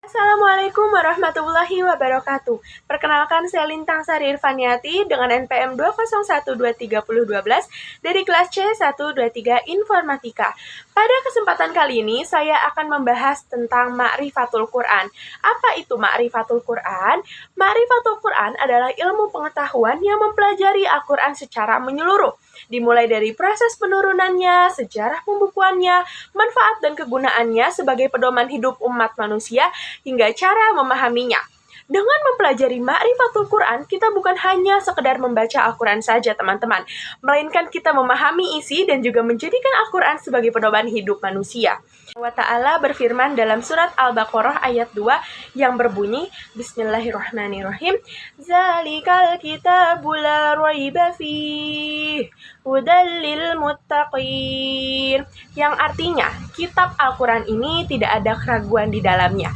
Assalamualaikum warahmatullahi wabarakatuh. Perkenalkan, saya Lintang Sari Irfaniati dengan NPM 201231012 dari kelas C123 Informatika. Pada kesempatan kali ini, saya akan membahas tentang Ma'rifatul Quran. Apa itu Ma'rifatul Quran? Ma'rifatul Quran adalah ilmu pengetahuan yang mempelajari Al-Quran secara menyeluruh, dimulai dari proses penurunannya, sejarah pembukuannya, manfaat dan kegunaannya sebagai pedoman hidup umat manusia, hingga cara memahaminya. Dengan mempelajari Ma'rifatul Quran, kita bukan hanya sekedar membaca Al-Quran saja, teman-teman, melainkan kita memahami isi dan juga menjadikan Al-Quran sebagai pedoman hidup manusia. Allah Ta'ala berfirman dalam surat Al-Baqarah ayat 2 yang berbunyi, Bismillahirrahmanirrahim, Zalikal kitabu la raiba fih, hudal lil muttaqin, yang artinya, kitab Al-Quran ini tidak ada keraguan di dalamnya,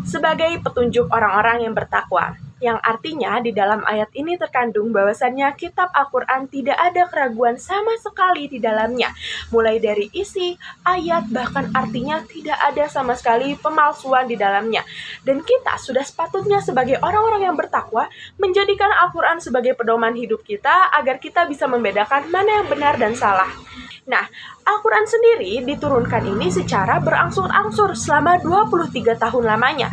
sebagai petunjuk orang-orang yang bertakwa. Yang artinya di dalam ayat ini terkandung bahwasannya kitab Al-Quran tidak ada keraguan sama sekali di dalamnya. Mulai dari isi, ayat, bahkan artinya tidak ada sama sekali pemalsuan di dalamnya. Dan kita sudah sepatutnya sebagai orang-orang yang bertakwa menjadikan Al-Quran sebagai pedoman hidup kita agar kita bisa membedakan mana yang benar dan salah. Nah, Al-Quran sendiri diturunkan ini secara berangsur-angsur selama 23 tahun lamanya.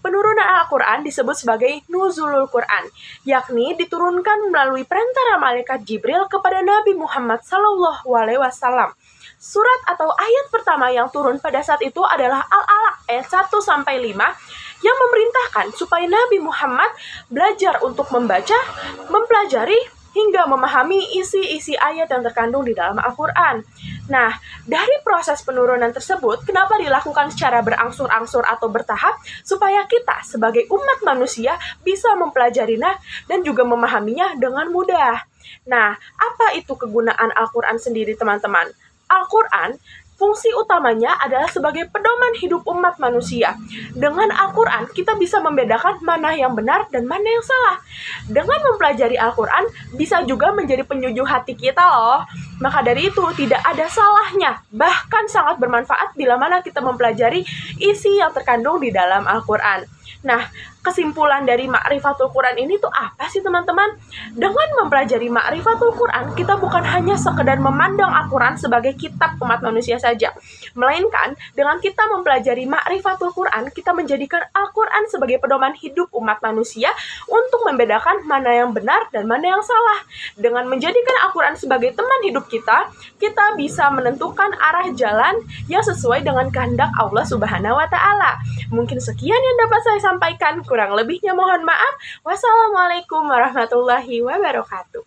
Penurunan Al-Quran disebut sebagai Nuzulul Quran, yakni diturunkan melalui perantara malaikat Jibril kepada Nabi Muhammad SAW. Surat atau ayat pertama yang turun pada saat itu adalah Al-Alaq ayat 1-5 yang memerintahkan supaya Nabi Muhammad belajar untuk membaca, mempelajari, hingga memahami isi-isi ayat yang terkandung di dalam Al-Quran. Nah, dari proses penurunan tersebut, kenapa dilakukan secara berangsur-angsur atau bertahap? Supaya kita sebagai umat manusia bisa mempelajarinya dan juga memahaminya dengan mudah. Nah, apa itu kegunaan Al-Quran sendiri, teman-teman? Al-Quran, fungsi utamanya adalah sebagai pedoman hidup umat manusia. Dengan Al-Quran, kita bisa membedakan mana yang benar dan mana yang salah. Dengan mempelajari Al-Quran, bisa juga menjadi penyuju hati kita loh. Maka dari itu, tidak ada salahnya, bahkan sangat bermanfaat bila mana kita mempelajari isi yang terkandung di dalam Al-Quran. Nah, kesimpulan dari Ma'rifatul Quran ini tuh apa sih, teman-teman? Dengan mempelajari Ma'rifatul Quran, kita bukan hanya sekedar memandang Al-Quran sebagai kitab umat manusia saja, melainkan dengan kita mempelajari Ma'rifatul Quran, kita menjadikan Al-Quran sebagai pedoman hidup umat manusia untuk membedakan mana yang benar dan mana yang salah. Dengan menjadikan Al-Quran sebagai teman hidup kita, kita bisa menentukan arah jalan yang sesuai dengan kehendak Allah Subhanahu wa Ta'ala. Mungkin sekian yang dapat saya sampaikan, kurang lebihnya mohon maaf. Wassalamualaikum warahmatullahi wabarakatuh.